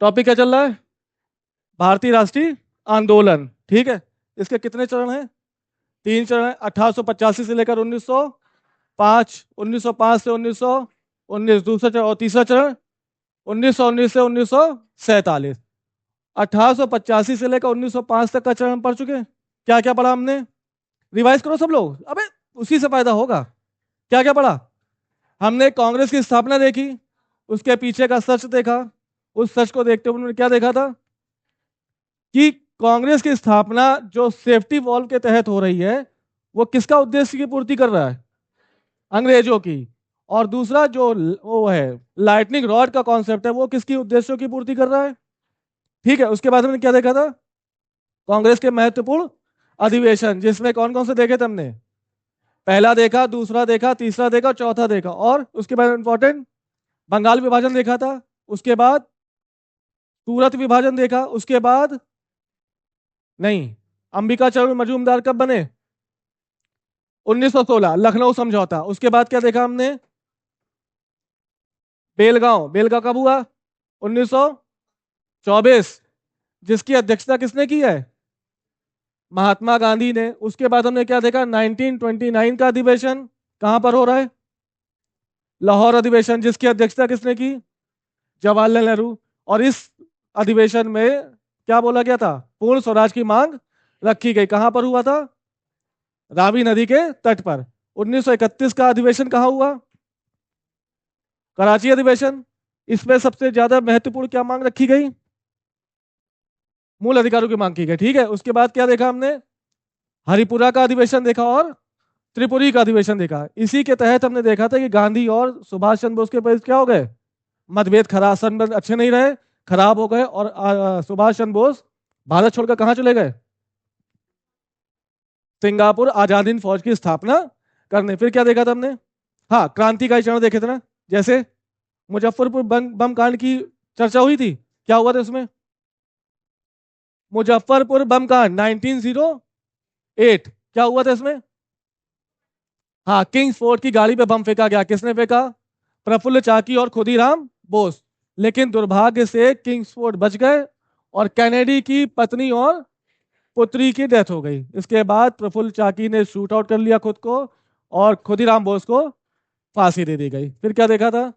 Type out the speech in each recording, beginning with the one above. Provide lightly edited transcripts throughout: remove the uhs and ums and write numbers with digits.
Topic क्या चल रहा है? भारतीय राष्ट्रीय आंदोलन। ठीक है। इसके कितने चरण हैं? 3 चरण हैं। 1885 से लेकर 1905, 1905 से 1919 दूसरा चरण, और तीसरा चरण 1919 से 1947। 1885 से लेकर 1905 तक का चरण पढ़ चुके हैं। क्या क्या पढ़ा हमने? रिवाइज करो सब लोग, अबे उसी से फायदा होगा। क्या क्या पढ़ा? हमने कांग्रेस की स्थापना देखी, उसके पीछे का सच देखा। उस सच को देखते हुए उन्होंने क्या देखा था कि कांग्रेस की स्थापना जो सेफ्टी वॉल के तहत हो रही है, वो किसका उद्देश्य की पूर्ति कर रहा है? अंग्रेजों की। और दूसरा जो वो है लाइटनिंग रॉड का कॉन्सेप्ट है, वो किसकी उद्देश्यों की पूर्ति कर रहा है? ठीक है। उसके बाद हमने क्या देखा था? कांग्रेस के महत्वपूर्ण अधिवेशन, जिसमें कौन कौन से देखे थे हमने? पहला देखा, दूसरा देखा, तीसरा देखा, चौथा देखा। और उसके बाद इंपॉर्टेंट बंगाल विभाजन देखा था। उसके बाद सूरत विभाजन देखा। उसके बाद नहीं, अंबिका चरण मजूमदार कब बने? 1916 लखनऊ समझौता। उसके बाद क्या देखा हमने? बेलगांव। बेलगांव कब हुआ? 1924। जिसकी अध्यक्षता किसने की है? महात्मा गांधी ने। उसके बाद हमने क्या देखा? 1929 का अधिवेशन। कहां पर हो रहा है? लाहौर अधिवेशन। जिसकी अध्यक्षता किसने की? जवाहरलाल नेहरू। और इस अधिवेशन में क्या बोला गया था? पूर्ण स्वराज की मांग रखी गई। कहां पर हुआ था? रावी नदी के तट पर। 1931 का अधिवेशन कहां हुआ? कराची अधिवेशन। इसमें सबसे ज्यादा महत्वपूर्ण क्या मांग रखी गई? मूल अधिकारों की मांग की गई। ठीक है। उसके बाद क्या देखा हमने? हरिपुरा का अधिवेशन देखा और त्रिपुरी का अधिवेशन देखा। इसी के तहत हमने देखा था कि गांधी और सुभाष चंद्र बोस के बीच क्या हो गए? मतभेद, खराब संबंध अच्छे नहीं रहे, खराब हो गए। और सुभाष चंद्र बोस भारत छोड़कर कहां चले गए? सिंगापुर आजाद हिंद फौज की स्थापना करने। फिर क्या देखा था हमने? हाँ, क्रांतिकारी चरण देखे थे ना। जैसे मुजफ्फरपुर बम कांड की चर्चा हुई थी। क्या हुआ था उसमें? मुजफ्फरपुर बम कांड 1908। क्या हुआ था इसमें? हाँ, किंग्स फोर्ट की गाड़ी पे बम फेंका गया। किसने फेंका? प्रफुल्ल चाकी और खुदीराम बोस। लेकिन दुर्भाग्य से किंग्स फोर्ट बच गए और कैनेडी की पत्नी और पुत्री की डेथ हो गई। इसके बाद प्रफुल्ल चाकी ने शूट आउट कर लिया खुद को, और खुदीराम बोस को फांसी दे दी गई। फिर क्या देखा था?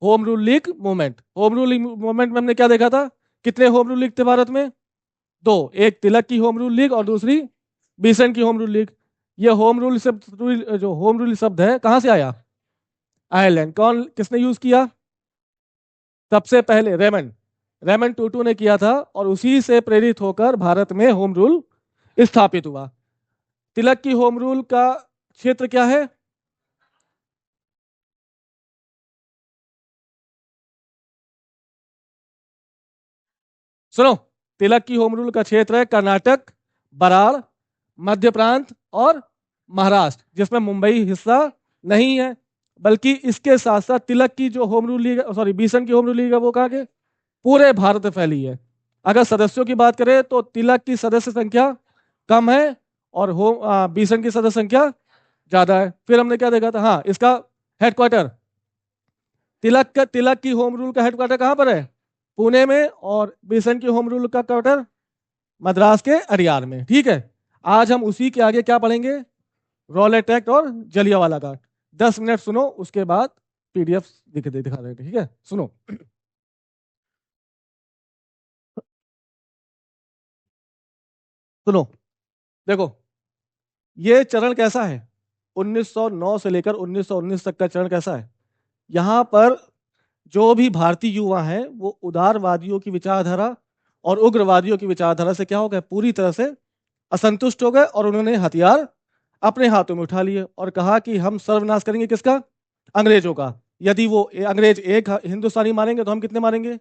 Home rule league movement. Home rule league movement में हमने क्या देखा था? कितने होम रूल लीग थे भारत में? दो। एक तिलक की होम रूल लीग और दूसरी बीसेंट की होम रूल लीग। ये होम रूल शब्द, जो होम रूल शब्द है, कहां से आया? आयरलैंड। कौन किसने यूज किया? सबसे पहले रेमंड रेमंड टूटू ने किया था, और उसी से प्रेरित होकर भारत में होम रूल स्थापित हुआ। तिलक की होम रूल का क्षेत्र क्या है? सुनो, तिलक की होम रूल का क्षेत्र है कर्नाटक, बराड़, मध्य प्रांत और महाराष्ट्र, जिसमें मुंबई हिस्सा नहीं है। बल्कि इसके साथ साथ तिलक की जो होम रूल लीग, सॉरी बीसन की होम रूल लीग है, वो कहाँ के? पूरे भारत में फैली है। अगर सदस्यों की बात करें तो तिलक की सदस्य संख्या कम है, और बीसन की सदस्य संख्या ज्यादा है। फिर हमने क्या देखा था? हाँ, इसका हेडक्वार्टर, तिलक की होम रूल का हेडक्वार्टर कहाँ पर है? पुणे में। और बीसन की होम रूल का क्वार्टर मद्रास के अरियार में। ठीक है। आज हम उसी के आगे क्या पढ़ेंगे? रॉलेट एक्ट और जलियांवाला बाग। 10 मिनट सुनो, उसके बाद पीडीएफ दिखा देंगे। ठीक है, सुनो। सुनो, देखो, ये चरण कैसा है? 1909 से लेकर 1919 तक का चरण कैसा है? यहाँ पर जो भी भारतीय युवा हैं, वो उदारवादियों की विचारधारा और उग्रवादियों की विचारधारा से क्या हो गए? पूरी तरह से असंतुष्ट हो गए, और उन्होंने हथियार अपने हाथों में उठा लिए और कहा कि हम सर्वनाश करेंगे। किसका? अंग्रेजों का। यदि वो अंग्रेज एक हिंदुस्तानी मारेंगे तो हम कितने मारेंगे?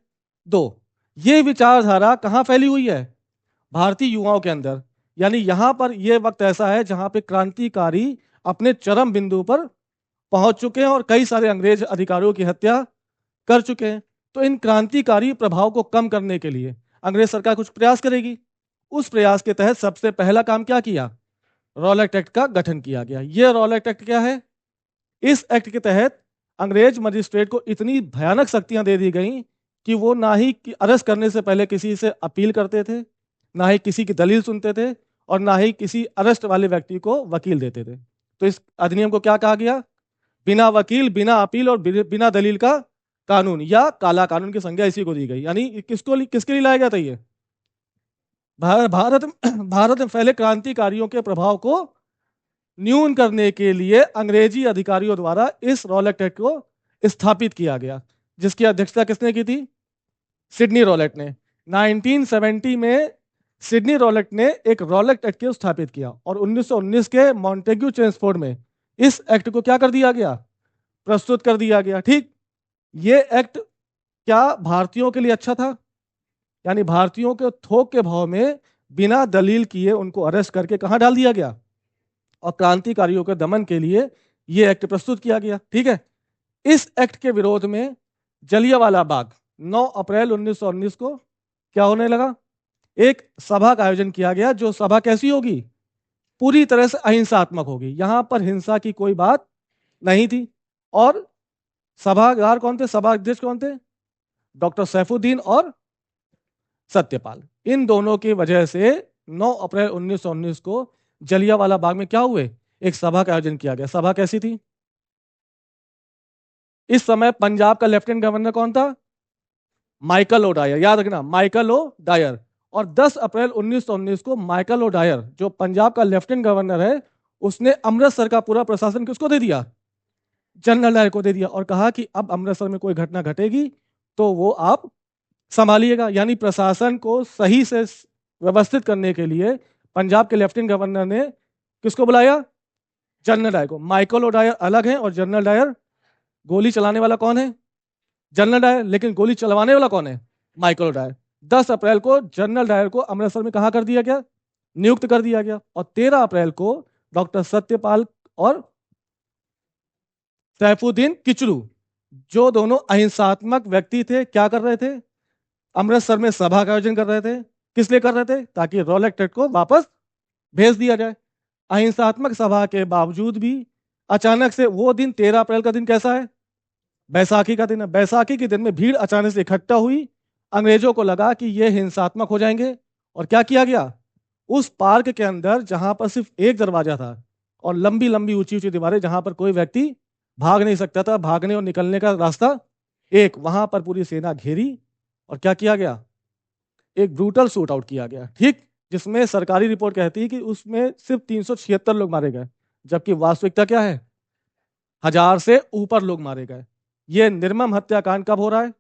दो। ये विचारधारा कहाँ फैली हुई है? भारतीय युवाओं के अंदर। यानी यहां पर यह वक्त ऐसा है जहां पे क्रांतिकारी अपने चरम बिंदु पर पहुंच चुके हैं, और कई सारे अंग्रेज अधिकारियों की हत्या कर चुके हैं। तो इन क्रांतिकारी प्रभाव को कम करने के लिए अंग्रेज सरकार कुछ प्रयास करेगी। उस प्रयास के तहत सबसे पहला काम क्या किया? रॉलेट एक्ट का गठन किया गया। यह रॉलेट एक्ट क्या है? इस एक्ट के तहत अंग्रेज मजिस्ट्रेट को इतनी भयानक शक्तियां दे दी गई कि वो ना ही अरेस्ट करने से पहले किसी से अपील करते थे, ना ही किसी की दलील सुनते थे, और ना ही किसी अरेस्ट वाले व्यक्ति को वकील देते थे। तो इस अधिनियम को क्या कहा गया? बिना वकील, बिना अपील और बिना दलील का कानून, या काला कानून की संज्ञा इसी को दी गई। यानी किसके लिए लाया गया था ये? भारत भारत में फैले क्रांतिकारियों के प्रभाव को न्यून करने के लिए अंग्रेजी अधिकारियों द्वारा इस रॉलेट एक्ट को स्थापित किया गया, जिसकी अध्यक्षता किसने की थी? सिडनी रॉलेट ने। 1970 में सिडनी रॉलेट ने एक रॉलेट एक्ट को स्थापित किया, और 1919 के मॉन्टेग्यू चेम्सफोर्ड में इस एक्ट को क्या कर दिया गया? प्रस्तुत कर दिया गया। ठीक, ये एक्ट क्या भारतीयों के लिए अच्छा था? यानी भारतीयों के थोक के भाव में बिना दलील किए उनको अरेस्ट करके कहां डाल दिया गया? और क्रांतिकारियों के दमन के लिए यह एक्ट प्रस्तुत किया गया। ठीक है, इस एक्ट के विरोध में जलियांवाला बाग 9 अप्रैल 1919 को क्या होने लगा? एक सभा का आयोजन किया गया, जो सभा कैसी होगी? पूरी तरह से अहिंसात्मक होगी। यहां पर हिंसा की कोई बात नहीं थी। और सभागार कौन थे, सभा अध्यक्ष कौन थे? डॉक्टर सैफुद्दीन और सत्यपाल। इन दोनों की वजह से 9 अप्रैल 1919 को जलियांवाला बाग में क्या हुए? एक सभा का आयोजन किया गया। सभा कैसी थी? इस समय पंजाब का लेफ्टिनेंट गवर्नर कौन था? Michael O'Dwyer. याद रखना, माइकल ओडायर। और 10 अप्रैल 1919 को माइकल ओडायर, जो पंजाब का लेफ्टिनेंट गवर्नर है, उसने अमृतसर का पूरा प्रशासन किसको दे दिया? जनरल डायर को दे दिया, और कहा कि अब अमृतसर में कोई घटना घटेगी तो वो आप संभालिएगा। यानी प्रशासन को सही से व्यवस्थित करने के लिए पंजाब के लेफ्टिनेंट गवर्नर ने किसको बुलाया? जनरल डायर को। माइकल ओडायर अलग है, और जनरल डायर, गोली चलाने वाला कौन है? जनरल डायर, लेकिन गोली चलवाने वाला कौन है? Michael O'Dwyer. 10 अप्रैल को जनरल डायर को अमृतसर में कहा कर दिया गया? नियुक्त कर दिया गया। और 13 अप्रैल को डॉक्टर सत्यपाल और सैफुद्दीन किचलू, जो दोनों अहिंसात्मक व्यक्ति थे, क्या कर रहे थे? अमृतसर में सभा का आयोजन कर रहे थे। किस लिए कर रहे थे? ताकि रॉलेट एक्ट को वापस भेज दिया जाए। अहिंसात्मक सभा के बावजूद भी अचानक से वो दिन, 13 अप्रैल का दिन कैसा है? बैसाखी का दिन है। बैसाखी के दिन में भीड़ अचानक से इकट्ठा हुई। अंग्रेजों को लगा कि ये हिंसात्मक हो जाएंगे, और क्या किया गया? उस पार्क के अंदर, जहां पर सिर्फ एक दरवाजा था और लंबी लंबी ऊंची ऊंची दीवारें, जहां पर कोई व्यक्ति भाग नहीं सकता था, भागने और निकलने का रास्ता एक, वहां पर पूरी सेना घेरी, और क्या किया गया? एक ब्रूटल शूट आउट किया गया। ठीक, जिसमें सरकारी रिपोर्ट कहती है कि उसमें सिर्फ 376 लोग मारे गए, जबकि वास्तविकता क्या है? 1000 से ऊपर लोग मारे गए। यह निर्मम हत्याकांड कब हो रहा है?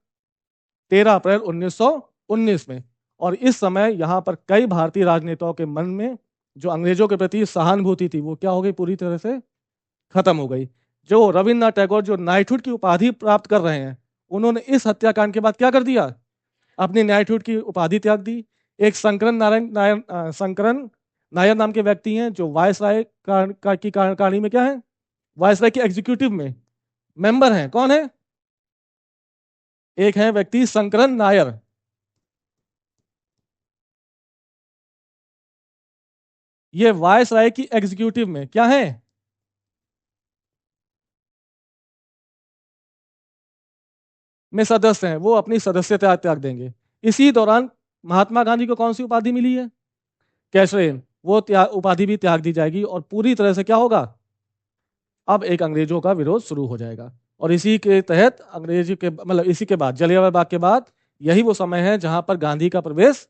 13 अप्रैल 1919 में। और इस समय यहां पर कई भारतीय राजनेताओं के मन में जो अंग्रेजों के प्रति सहानुभूति थी, वो क्या हो गई? पूरी तरह से खत्म हो गई। जो रविन्द्रनाथ टैगोर, जो नाइटहुड की उपाधि प्राप्त कर रहे हैं, उन्होंने इस हत्याकांड के बाद क्या कर दिया? अपनी नाइटहुड की उपाधि त्याग दी। एक शंकरन नायर नाम के व्यक्ति हैं, जो वायसराय की कहानी में क्या है? वायसराय के एग्जीक्यूटिव में मेंबर हैं। कौन है? एक है व्यक्ति शंकरन नायर। ये वायसराय की एग्जीक्यूटिव में क्या है? में सदस्य हैं। वो अपनी सदस्यता त्याग देंगे। इसी दौरान महात्मा गांधी को कौन सी उपाधि मिली है? कैशरेन। वो उपाधि भी त्याग दी जाएगी, और पूरी तरह से क्या होगा? अब एक अंग्रेजों का विरोध शुरू हो जाएगा। और इसी के तहत अंग्रेज के, मतलब इसी के बाद, जलियांवाला बाग के बाद, यही वो समय है जहां पर गांधी का प्रवेश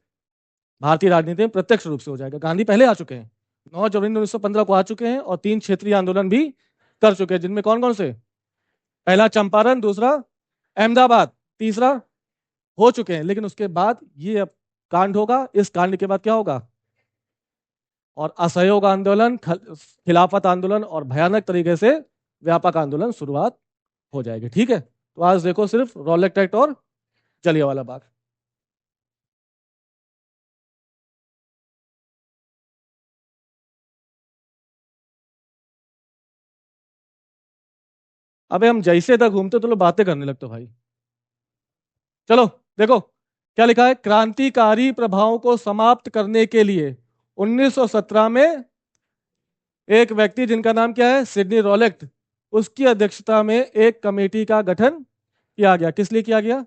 भारतीय राजनीति में प्रत्यक्ष रूप से हो जाएगा। गांधी पहले आ चुके हैं, 9 जनवरी 1915 को आ चुके हैं, और 3 क्षेत्रीय आंदोलन भी कर चुके हैं, जिनमें कौन कौन से? पहला चंपारण, दूसरा अहमदाबाद, तीसरा हो चुके हैं। लेकिन उसके बाद ये अब कांड होगा। इस कांड के बाद क्या होगा? और असहयोग आंदोलन, खिलाफत आंदोलन, और भयानक तरीके से व्यापक आंदोलन शुरुआत हो जाएगी। ठीक है, तो आज देखो सिर्फ रॉलेट एक्ट और जलियांवाला बाग। अबे हम जैसे इधर घूमते तो लोग बातें करने लगते भाई। चलो देखो क्या लिखा है। क्रांतिकारी प्रभावों को समाप्त करने के लिए 1917 में एक व्यक्ति, जिनका नाम क्या है? सिडनी रॉलेट, उसकी अध्यक्षता में एक कमेटी का गठन किया गया। किस लिए किया गया?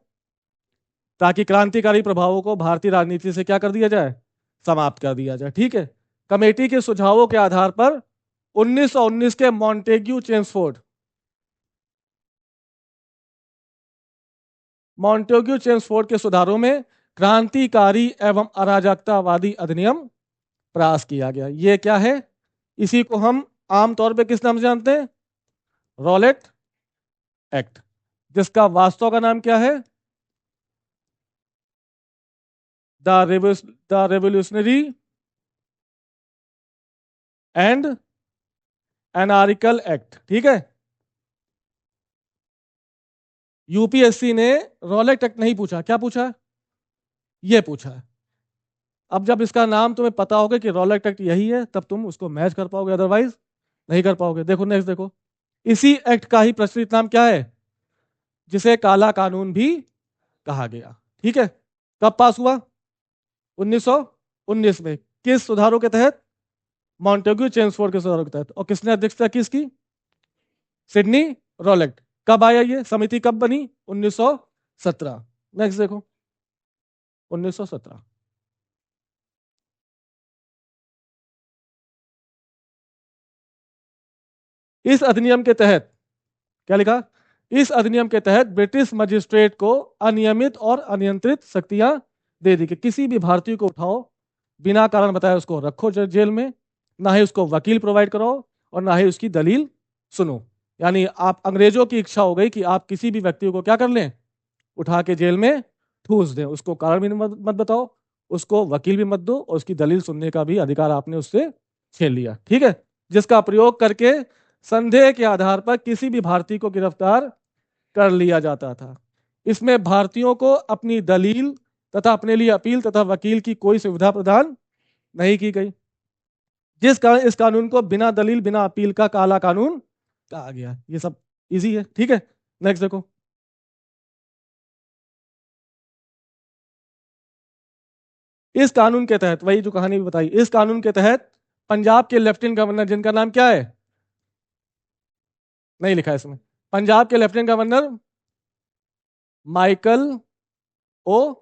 ताकि क्रांतिकारी प्रभावों को भारतीय राजनीति से क्या कर दिया जाए, समाप्त कर दिया जाए। ठीक है। कमेटी के सुझावों के आधार पर 1919 के मॉन्टेग्यू चेम्सफोर्ड के सुधारों में क्रांतिकारी एवं अराजकतावादी अधिनियम पास किया गया। ये क्या है? इसी को हम आमतौर पे किस नाम से जानते हैं? रॉलेट एक्ट, जिसका वास्तव का नाम क्या है? The revolutionary and anarchical act. ठीक है। यूपीएससी ने रॉलेट एक्ट नहीं पूछा, क्या पूछा? ये पूछा है। अब जब इसका नाम तुम्हें पता होगा कि रॉलेट एक्ट यही है, तब तुम उसको मैच कर पाओगे, अदरवाइज नहीं कर पाओगे। देखो नेक्स्ट, देखो इसी एक्ट का ही प्रचलित नाम क्या है, जिसे काला कानून भी कहा गया। ठीक है। कब पास हुआ? 1919 में। किस सुधारों के तहत? मॉन्टेग्यू चेम्सफोर्ड के सुधारों के तहत। और किसने अध्यक्षता की इसकी? Sydney Rowlatt. कब आया ये समिति, कब बनी? 1917। नेक्स्ट देखो, 1917। इस अधिनियम के तहत क्या लिखा? इस अधिनियम के तहत ब्रिटिश मजिस्ट्रेट को अनियमित और अनियंत्रित शक्तियां दे दी कि किसी भी भारतीय को उठाओ, बिना कारण बताए उसको रखो जेल में, ना ही उसको वकील प्रोवाइड कराओ और ना ही उसकी दलील सुनो। यानी आप, अंग्रेजों की इच्छा हो गई कि आप किसी भी व्यक्ति को क्या कर लें, उठा के जेल में ठूस दें, उसको कारण भी मत बताओ, उसको वकील भी मत दो और उसकी दलील सुनने का भी अधिकार आपने उससे छीन लिया। ठीक है। जिसका प्रयोग करके संदेह के आधार पर किसी भी भारतीय को गिरफ्तार कर लिया जाता था। इसमें भारतीयों को अपनी दलील तथा अपने लिए अपील तथा वकील की कोई सुविधा प्रदान नहीं की गई, जिस कारण इस कानून को बिना दलील बिना अपील का काला कानून कहा गया। ये सब इजी है। ठीक है। नेक्स्ट देखो, इस कानून के तहत, वही जो कहानी भी बताई, इस कानून के तहत पंजाब के लेफ्टिनेंट गवर्नर, जिनका नाम क्या है, नहीं लिखा है इसमें, पंजाब के lieutenant governor Michael O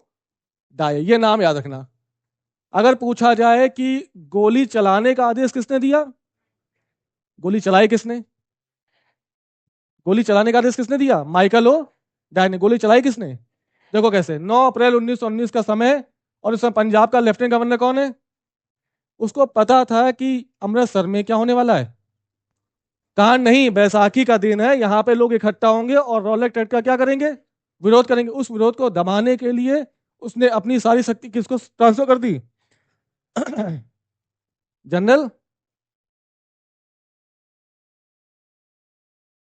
Dyer, ये नाम याद रखना। अगर पूछा जाए कि गोली चलाने का आदेश किसने दिया, गोली चलाई किसने, गोली चलाने का आदेश किसने दिया? माइकल ओ डायर ने। गोली चलाई किसने? देखो कैसे, 9 अप्रैल 1919 का समय, और उसमें पंजाब का लेफ्टिनेंट गवर्नर कौन है? उसको पता था कि अमृतसर में क्या होने वाला है, कांड नहीं, बैसाखी का दिन है, यहाँ पे लोग इकट्ठा होंगे और रॉलेट एक्ट का क्या करेंगे, विरोध करेंगे। उस विरोध को दबाने के लिए उसने अपनी सारी शक्ति किसको ट्रांसफर कर दी? जनरल,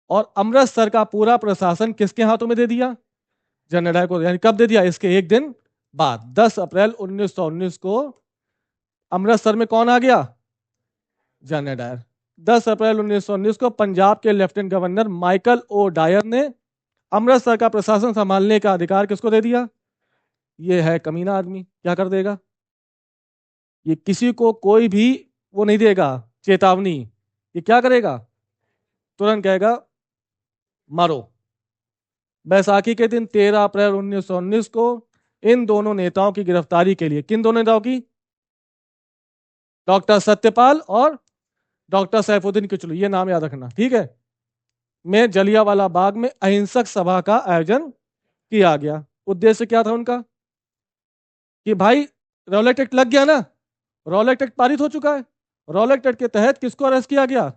और अमृतसर का पूरा प्रशासन किसके हाथों में दे दिया? जनरल डायर को। यानी कब दे दिया? इसके एक दिन बाद, 10 अप्रैल 1919 को अमृतसर में कौन आ गया? General Dyer. 10 अप्रैल 1919 को पंजाब के lieutenant governor Michael O'Dwyer ने अमृतसर का प्रशासन संभालने का अधिकार किसको दे दिया? ये है कमीना आदमी, क्या कर देगा? ये किसी को कोई भी वो नहीं देगा चेतावनी, ये क्या करेगा? तुरंत कहेगा मारो। बैसाखी के दिन 13 अप्रैल 1919 को इन दोनों नेताओं की गिरफ्तारी के लिए, किन दोनों नेताओं की? डॉक्टर सत्यपाल और डॉक्टर सैफुद्दीन किचलू, ये नाम याद रखना। ठीक है। में जलियांवाला बाग में अहिंसक सभा का आयोजन किया गया। उद्देश्य क्या था उनका? कि भाई रॉलेट एक्ट लग गया ना, रॉलेट एक्ट पारित हो चुका है, रॉलेट एक्ट के तहत किसको अरेस्ट किया गया?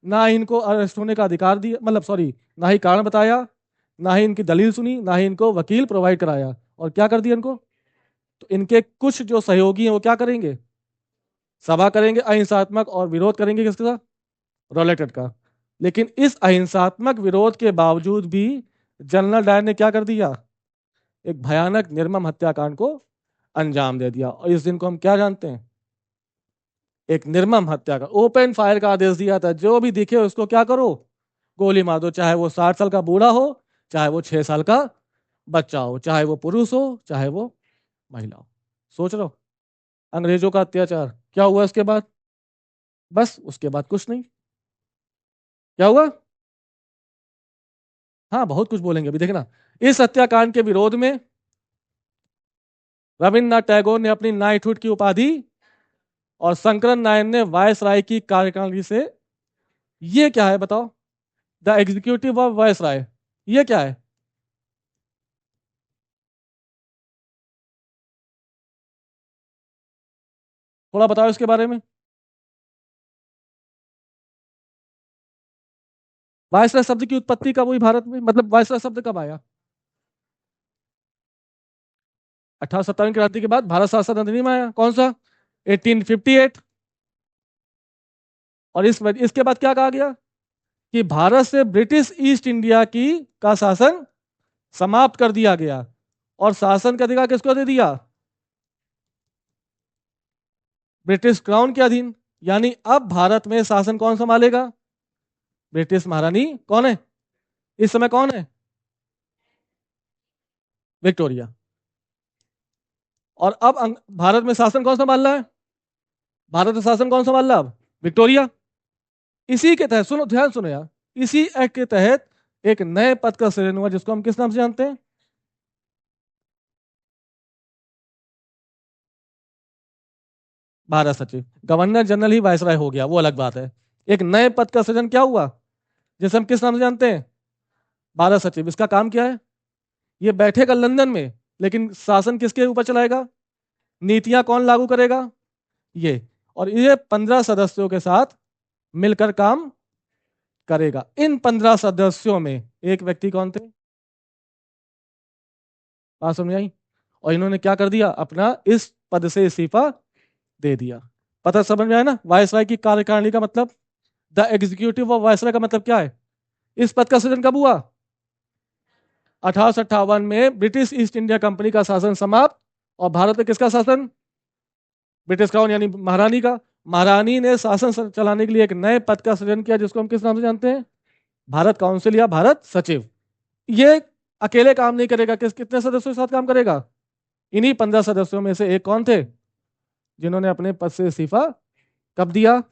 ना ही इनको अरेस्ट होने का अधिकार दिया, मतलब सॉरी, ना ही कारण बताया, ना ही इनकी दलील सुनी, ना ही इनको वकील प्रोवाइड कराया, और क्या कर दिया इनको? तो इनके कुछ जो सहयोगी हैं वो क्या करेंगे? सभा करेंगे अहिंसात्मक और विरोध करेंगे किसके साथ? रॉलेट एक्ट का। लेकिन इस अहिंसात्मक विरोध के बावजूद भी जनरल डायर ने क्या कर दिया? एक भयानक निर्मम हत्याकांड को अंजाम दे दिया। और इस दिन को हम क्या जानते हैं? एक निर्मम हत्या का, ओपन फायर का आदेश दिया था, जो भी दिखे उसको क्या करो, गोली मार दो, चाहे वो 60 साल का बूढ़ा हो, चाहे वो 6 साल का बच्चा हो, चाहे वो पुरुष हो, चाहे वो महिला हो। सोच रहे हो अंग्रेजों का अत्याचार क्या हुआ इसके बाद? बस उसके बाद कुछ नहीं। क्या हुआ? हाँ बहुत कुछ बोलेंगे अभी, देखना। इस हत्याकांड के विरोध में रविन्द्रनाथ टैगोर ने अपनी नाइटहुड की उपाधि, और शंकरन नारायण ने वायसराय की कार्यकारिणी से। ये क्या है बताओ? द एग्जीक्यूटिव ऑफ वायसराय, ये क्या है? थोड़ा बताओ इसके बारे में। वायसराय शब्द की उत्पत्ति कब हुई भारत में, मतलब वायसराय शब्द कब आया? 1857 क्रांति के बाद भारत शासन अधिनियम आया, कौन सा? 1858। और इसके बाद क्या कहा गया कि भारत से ब्रिटिश ईस्ट इंडिया की का शासन समाप्त कर दिया गया, और शासन का अधिकार किसको दे दिया? ब्रिटिश क्राउन के अधीन। यानी अब भारत में शासन कौन संभालेगा? ब्रिटिश महारानी कौन है इस समय? कौन है? विक्टोरिया। और अब भारत में शासन कौन संभाल रहा है? भारत में शासन कौन संभाल रहा है अब? विक्टोरिया। इसी के तहत, सुनो ध्यान सुनो यार, इसी एक्ट के तहत एक नए पद का सृजन हुआ जिसको हम किस नाम से जानते हैं? भारत सचिव। गवर्नर जनरल ही वायसराय हो गया, वो अलग बात है। एक नए पद का सृजन क्या हुआ जिसे हम किस नाम से जानते हैं? भारत सचिव। इसका काम क्या है? ये बैठेगा लंदन में, लेकिन शासन किसके ऊपर चलाएगा? नीतियां कौन लागू करेगा? ये। और ये 15 सदस्यों के साथ मिलकर काम करेगा। इन 15 सदस्यों में एक व्यक्ति कौन थे? बात समझ आई? और इन्होंने क्या कर दिया, अपना इस पद से इस्तीफा दे दिया। पता समझ में आया ना? वायसराय की कार्यकारिणी का मतलब, द एग्जीक्यूटिव ऑफ वायसराय का मतलब क्या है? इस पद का सृजन कब हुआ? 1858 में ब्रिटिश ईस्ट इंडिया कंपनी का शासन समाप्त, और भारत में किसका शासन? ब्रिटिश क्राउन यानी महारानी का। महारानी ने शासन चलाने के लिए एक नए पद का सृजन किया जिसको हम किस नाम से जानते हैं? भारत काउंसिल या भारत सचिव। ये अकेले काम नहीं करेगा, कितने सदस्यों के साथ काम करेगा? इन्हीं 15 सदस्यों में से एक कौन थे जिन्होंने अपने पद से इस्तीफा कब दिया?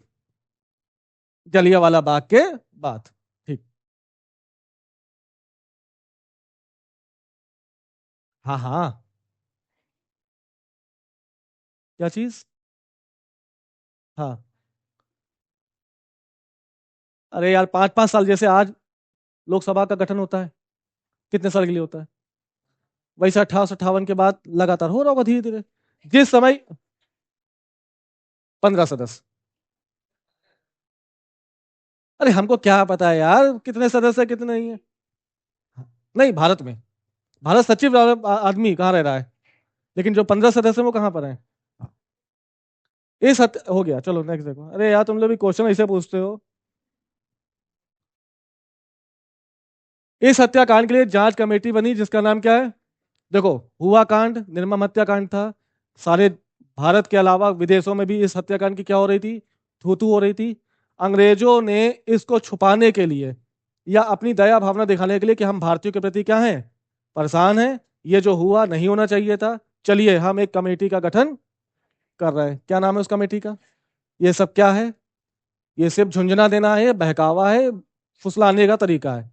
जलियांवाला बाग के बाद। ठीक। हाँ हाँ। क्या चीज? हाँ। अरे यार, 5-5 साल, जैसे आज लोकसभा का गठन होता है, कितने साल के लिए होता है? वैसे 1858 के बाद लगातार हो रहा होगा धीरे धीरे। जिस समय 15 सदस्य। अरे हमको क्या पता है यार कितने सदस्य कितने नहीं है? नहीं, भारत में भारत सचिव आदमी कहाँ रह रहा है, लेकिन जो 15 सदस्य हैं वो कहाँ पर हैं? हो गया, चलो नेक्स्ट देखो। अरे यार तुम लोग भी क्वेश्चन ऐसे पूछते हो। इस हत्याकांड के लिए जांच कमेटी बनी जिसका नाम क्या है? देखो, हुआ कांड निर्मम हत्याकांड था। सारे भारत के अलावा विदेशों में भी इस हत्याकांड की क्या हो रही थी? थू थू हो रही थी। अंग्रेजों ने इसको छुपाने के लिए या अपनी दया भावना दिखाने के लिए कि हम भारतीयों के प्रति क्या हैं, परेशान हैं, ये जो हुआ नहीं होना चाहिए था, चलिए हम एक कमेटी का गठन कर रहे हैं। क्या नाम है उस कमेटी का? ये सब क्या है? ये सिर्फ झुंझुना देना है, बहकावा है, फुसलाने का तरीका है।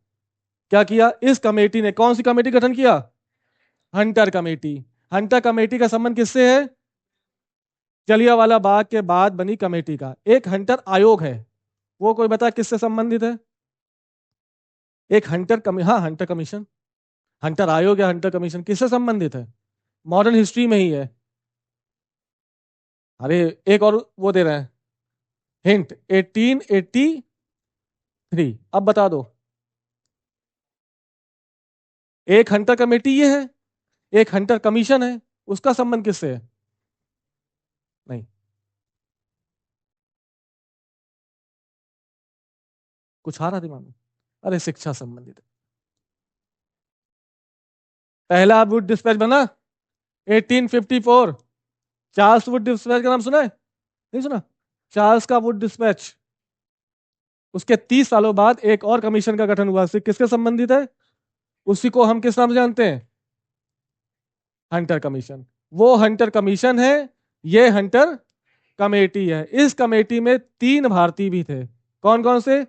क्या किया इस कमेटी ने? कौन सी कमेटी गठन किया? Hunter committee. हंटर कमेटी का संबंध किससे है? जलियांवाला बाग के बाद बनी कमेटी का। एक हंटर आयोग है, वो कोई बता किससे संबंधित है? एक हाँ, हंटर कमीशन। हंटर आयोग या हंटर कमीशन किससे संबंधित है? मॉडर्न हिस्ट्री में ही है। अरे एक और वो दे रहे हैं हिंट, 1883। अब बता दो। एक हंटर कमेटी ये है, एक हंटर कमीशन है, उसका संबंध किससे है? नहीं। कुछ आ रहा दिमाग में? अरे शिक्षा संबंधित है। पहला वुड डिस्पैच बना 1854। चार्ल्स वुड डिस्पैच का नाम सुना है? नहीं सुना? चार्ल्स का वुड डिस्पैच। उसके 30 सालों बाद एक और कमीशन का गठन हुआ, किसके संबंधित है? उसी को हम किस नाम से जानते हैं? Hunter commission. वो हंटर कमीशन है, ये हंटर कमेटी है। इस कमेटी में 3 भारतीय भी थे। कौन कौन से?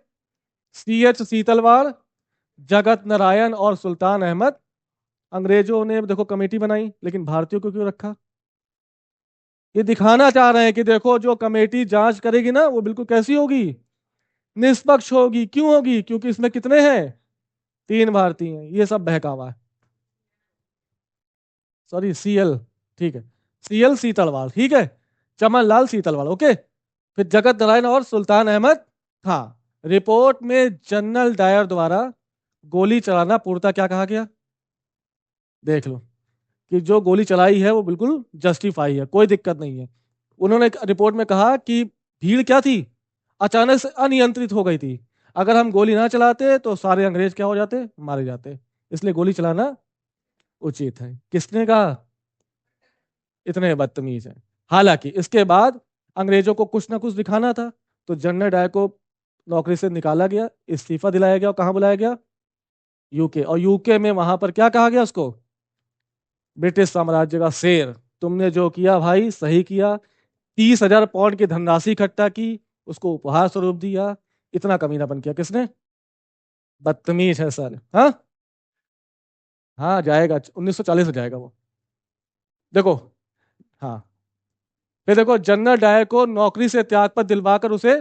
CH सीतलवाड़, जगत नारायण और सुल्तान अहमद। अंग्रेजों ने देखो कमेटी बनाई, लेकिन भारतीयों को क्यों रखा? ये दिखाना चाह रहे हैं कि देखो जो कमेटी जांच करेगी ना वो बिल्कुल कैसी होगी, निष्पक्ष होगी। क्यों होगी? क्योंकि इसमें कितने हैं, 3 भारतीय हैं। ये सब बहकावा है। सॉरी, सीएल, ठीक है, सीएल सीतलवाल, ठीक है, चमन लाल सीतलवाल, ओके। फिर जगत नारायण और सुल्तान अहमद खां। रिपोर्ट में जनरल डायर द्वारा गोली चलाना पूर्णतः क्या कहा गया, देख लो, कि जो गोली चलाई है वो बिल्कुल जस्टिफाई है, कोई दिक्कत नहीं है। उन्होंने रिपोर्ट में कहा कि भीड़ क्या थी, अचानक से अनियंत्रित हो गई थी। अगर हम गोली ना चलाते तो सारे अंग्रेज क्या हो जाते, मारे जाते। इसलिए गोली चलाना उचित है। किसने कहा? इतने बदतमीज हैं। हालांकि इसके बाद अंग्रेजों को कुछ ना कुछ दिखाना था, तो जनरल डायर को नौकरी से निकाला गया, इस्तीफा दिलाया गया और कहाँ बुलाया गया, यूके। और यूके में वहां पर क्या कहा गया उसको, ब्रिटिश साम्राज्य का शेर, तुमने जो किया भाई सही किया। 30,000 पाउंड की धनराशि इकट्ठा की, उसको उपहार स्वरूप दिया। इतना कमीनापन किया किसने? बदतमीज है सर। हाँ हाँ, जाएगा 1940 में जाएगा वो। देखो, हाँ, फिर देखो जनरल डायर को नौकरी से त्याग पर दिलवाकर उसे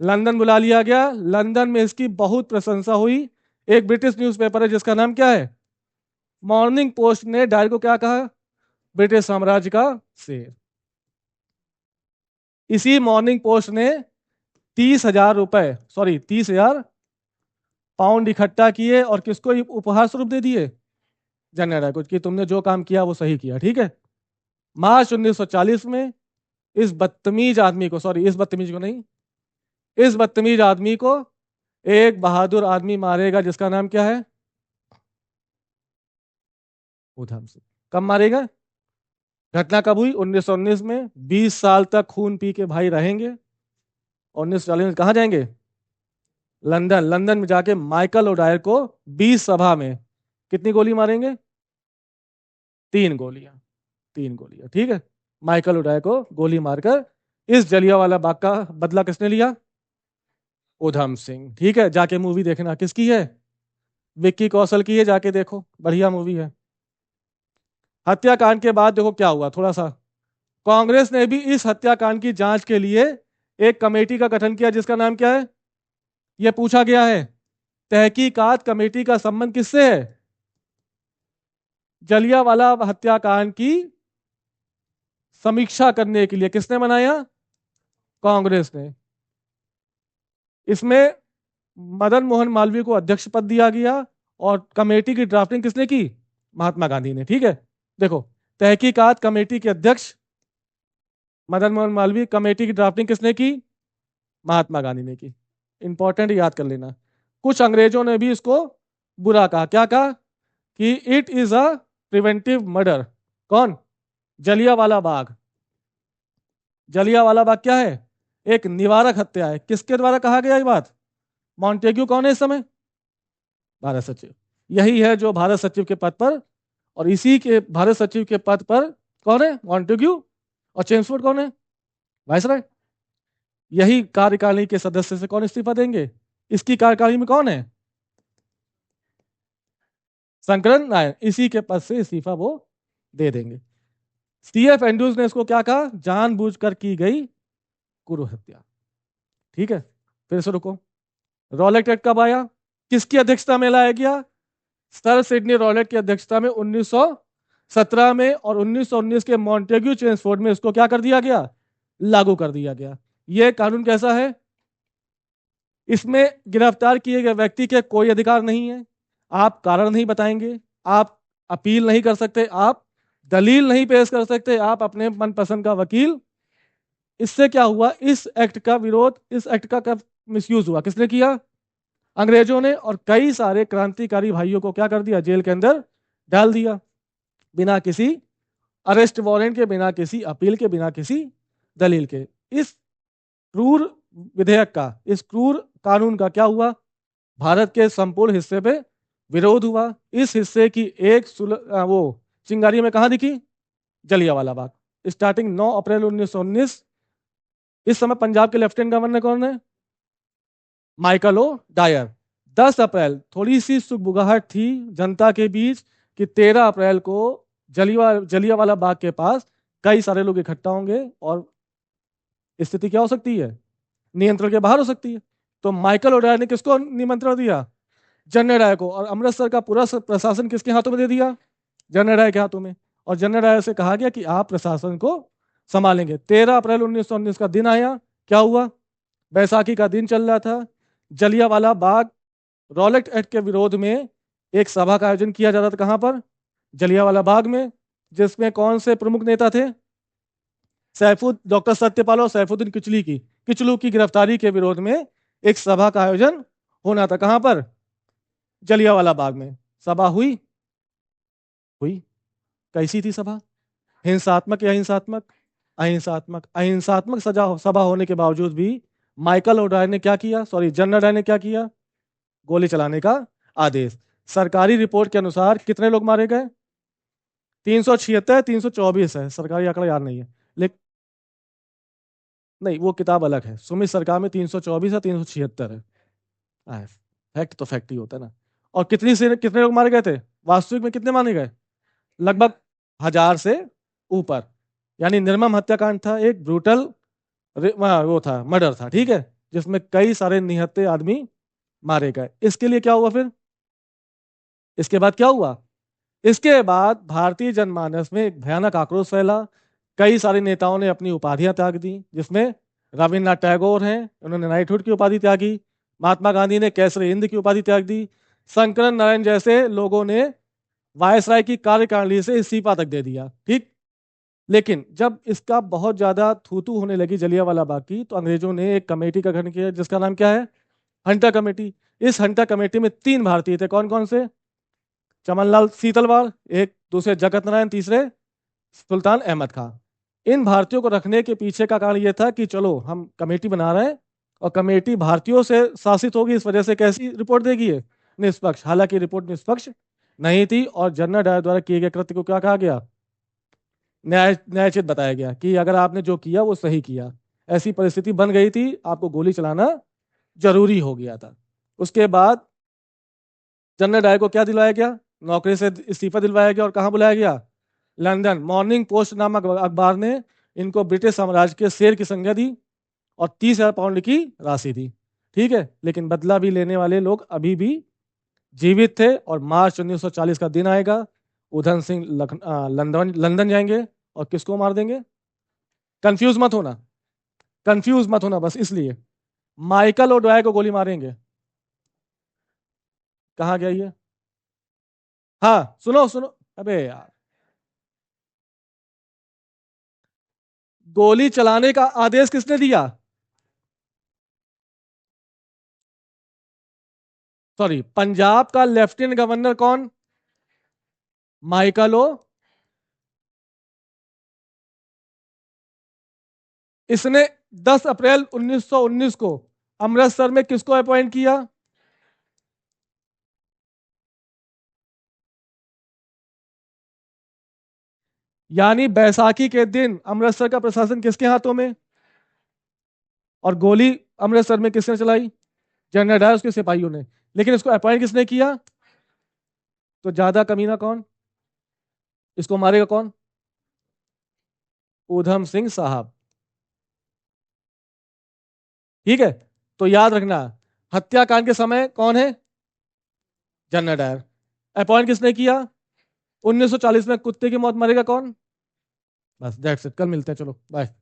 लंदन बुला लिया गया। लंदन में इसकी बहुत प्रशंसा हुई। एक ब्रिटिश न्यूज़पेपर है जिसका नाम क्या है, मॉर्निंग पोस्ट, ने डायर को क्या कहा, ब्रिटिश साम्राज्य का शेर। इसी मॉर्निंग पोस्ट ने 30,000 रुपए, सॉरी 30,000 पाउंड इकट्ठा किए और किसको उपहार स्वरूप दे दिए, जनरल डायर को, कि तुमने जो काम किया वो सही किया, ठीक है। मार्च 1940 में इस बदतमीज आदमी को, सॉरी इस बदतमीज को नहीं, इस बदतमीज आदमी को एक बहादुर आदमी मारेगा जिसका नाम क्या है, उधम सिंह। कब मारेगा? घटना कब हुई? 1919 में। 20 साल तक खून पी के भाई रहेंगे। 1940 में कहाँ जाएंगे? लंदन। लंदन में जाके माइकल ओडायर को 20 सभा में कितनी गोली मारेंगे? 3 गोलियां। 3 गोलियां, ठीक है। माइकल ओडायर को गोली मारकर इस जलियांवाला बाग का बदला किसने लिया? उधम सिंह, ठीक है। जाके मूवी देखना, किसकी है, विक्की कौशल की है, जाके देखो, बढ़िया मूवी है। हत्याकांड के बाद देखो क्या हुआ थोड़ा सा। कांग्रेस ने भी इस हत्याकांड की जांच के लिए एक कमेटी का गठन किया जिसका नाम क्या है, यह पूछा गया है। तहकीकात कमेटी का संबंध किससे है? जलियांवाला हत्याकांड की समीक्षा करने के लिए किसने बनाया? कांग्रेस ने। इसमें मदन मोहन मालवीय को अध्यक्ष पद दिया गया और कमेटी की ड्राफ्टिंग किसने की? महात्मा गांधी ने, ठीक है। देखो, तहकीकात कमेटी के अध्यक्ष मदन मोहन मालवीय, कमेटी की ड्राफ्टिंग किसने की? महात्मा गांधी ने की। इंपॉर्टेंट, याद कर लेना। कुछ अंग्रेजों ने भी इसको बुरा कहा। क्या कहा? कि it is a preventive murder. कौन? जलियांवाला बाग। जलियांवाला बाग क्या है? एक निवारक हत्या है। किसके द्वारा कहा गया ये बात? मॉन्टेग्यू कौन है इस समय? भारत सचिव। यही है जो भारत सचिव के पद पर, और इसी के भारत सचिव के पद पर कौन है? मॉन्टेग्यू। और चेम्सफोर्ड कौन है? वायसराय। यही कार्यकारिणी के सदस्य से कौन इस्तीफा देंगे? इसकी कार्यकारिणी में कौन है? शंकरन नारायण। इसी के पद से इस्तीफा वो दे देंगे। सीएफ एंड्रूज ने इसको क्या कहा? जानबूझकर की गई कुरु हत्या, ठीक है। फिर से रुको, रॉलेट एक्ट कब आया? किसकी अध्यक्षता में लाया गया? सर सिडनी रॉलेट की अध्यक्षता में 1917 में, और 1919 के मॉन्टेग्यू चेम्सफोर्ड में इसको क्या कर दिया गया? लागू कर दिया गया। यह कानून कैसा है? इसमें गिरफ्तार किए गए व्यक्ति के कोई अधिकार नहीं है, आप कारण नहीं बताएंगे, आप अपील नहीं कर सकते, आप दलील नहीं पेश कर सकते, आप अपने मनपसंद का वकील। इससे क्या हुआ? इस एक्ट का विरोध, इस एक्ट का मिसयूज हुआ। किसने किया? अंग्रेजों ने। और कई सारे क्रांतिकारी भाइयों को क्या कर दिया? जेल के अंदर डाल दिया, बिना किसी अरेस्ट वारंट के, बिना किसी अपील के, बिना किसी दलील के। इस क्रूर विधेयक का, इस क्रूर कानून का क्या हुआ? भारत के संपूर्ण हिस्से पे विरोध हुआ। इस हिस्से की एक वो चिंगारी में कहा दिखी? जलियांवाला बाग। स्टार्टिंग 9 अप्रैल 1919। इस समय पंजाब के लेफ्टिनेंट गवर्नर कौन है? Michael O Dyer. 10 अप्रैल थोड़ी सी सुगबुगाहट थी जनता के बीच कि 13 अप्रैल को जलियांवाला बाग के पास कई सारे लोग इकट्ठा होंगे और स्थिति क्या हो सकती है, नियंत्रण के बाहर हो सकती है। तो माइकल ओडायर ने किसको निमंत्रण दिया, जनरल डायर को, और अमृतसर का पूरा प्रशासन किसके हाथों में दे दिया, जनरल डायर के हाथों में। और जनरल डायर से कहा गया कि आप प्रशासन को संभालेंगे। 13 अप्रैल 1919 का दिन आया, क्या हुआ, बैसाखी का दिन चल रहा था, जलियांवाला बाग रॉलेट एक्ट के विरोध में एक सभा का आयोजन किया जा रहा था। कहां पर, जलियांवाला बाग में, जिसमें कौन से प्रमुख नेता थे, डॉक्टर सत्यपाल और सैफुद्दीन किचलू की गिरफ्तारी के विरोध में एक सभा का आयोजन होना था। कहां पर, जलियांवाला बाग में। सभा हुई, हुई। कैसी थी सभा, हिंसात्मक या अहिंसात्मक, अहिंसात्मक। अहिंसात्मक सभा होने के बावजूद भी माइकल ओडायर ने क्या किया, सॉरी जनरल डायर ने क्या किया, गोली चलाने का आदेश। सरकारी रिपोर्ट के अनुसार कितने लोग मारे गए, 376, 324 है, सरकारी आंकड़ा याद नहीं है, लेकिन नहीं वो किताब अलग है, सुमित सरकार में 324 है, 376 है। फैक्ट तो फैक्ट ही होता है ना। और कितने लोग मारे गए थे, वास्तविक में कितने मारे गए, लगभग 1000 से ऊपर। यानी निर्मम हत्याकांड था, एक ब्रूटल वो था, मर्डर था, ठीक है, जिसमें कई सारे निहत्थे आदमी मारे गए। इसके लिए क्या हुआ फिर, इसके बाद क्या हुआ, इसके बाद भारतीय जनमानस में एक भयानक आक्रोश फैला। कई सारे नेताओं ने अपनी उपाधियां त्याग दी, जिसमें रविन्द्रनाथ टैगोर हैं, उन्होंने नाइटहुड की उपाधि त्यागी, महात्मा गांधी ने कैसरे हिंद की उपाधि त्याग दी, शंकर नारायण जैसे लोगों ने वायसराय की कार्यकारिणी से इस्तीफा तक दे दिया, ठीक। लेकिन जब इसका बहुत ज्यादा थू थू होने लगी जलियांवाला बाग की, तो अंग्रेजों ने एक कमेटी का गठन किया, जिसका नाम क्या है, हंटर कमेटी। इस हंटर कमेटी में 3 भारतीय थे, कौन कौन से, चमनलाल सीतलवाड़, एक, दूसरे जगत नारायण, तीसरे सुल्तान अहमद खां। इन भारतीयों को रखने के पीछे का कारण यह था कि चलो हम कमेटी बना रहे हैं और कमेटी भारतीयों से शासित होगी, इस वजह से कैसी रिपोर्ट देगी है, निष्पक्ष। हालांकि रिपोर्ट निष्पक्ष नहीं थी और जनरल डायर द्वारा किए गए कृत्य को क्या कहा गया, न्यायोचित बताया गया कि अगर आपने जो किया वो सही किया। ऐसी परिस्थिति बन गई थी, आपको गोली चलाना जरूरी हो गया था। उसके बाद जनरल डायर को क्या दिलवाया गया, नौकरी से इस्तीफा दिलवाया गया और कहां बुलाया गया, लंदन। मॉर्निंग पोस्ट नामक अखबार ने इनको ब्रिटिश साम्राज्य के शेर की संज्ञा दी और 30,000 पाउंड की राशि दी, ठीक है। लेकिन बदला भी लेने वाले लोग अभी भी जीवित थे और मार्च 1940 का दिन आएगा, उधम सिंह लंदन लंदन जाएंगे और किसको मार देंगे, कंफ्यूज मत होना, कंफ्यूज मत होना, बस इसलिए माइकल ओडायर को गोली मारेंगे। कहां गया ये, हाँ सुनो सुनो, अबे यार, गोली चलाने का आदेश किसने दिया, सॉरी, पंजाब का लेफ्टिनेंट गवर्नर कौन, माइकल ओ, इसने 10 अप्रैल 1919 को अमृतसर में किसको अपॉइंट किया, यानी बैसाखी के दिन अमृतसर का प्रशासन किसके हाथों में, और गोली अमृतसर में किसने चलाई, जनरल डायर उसके सिपाहियों ने। लेकिन इसको अपॉइंट किसने किया, तो ज्यादा कमीना कौन, इसको मारेगा कौन, ऊधम सिंह साहब, ठीक है। तो याद रखना, हत्याकांड के समय कौन है, जनरल डायर। अपॉइंट किसने किया, 1940 में कुत्ते की मौत मरेगा कौन। बस दैट्स इट, कल मिलते हैं, चलो बाय।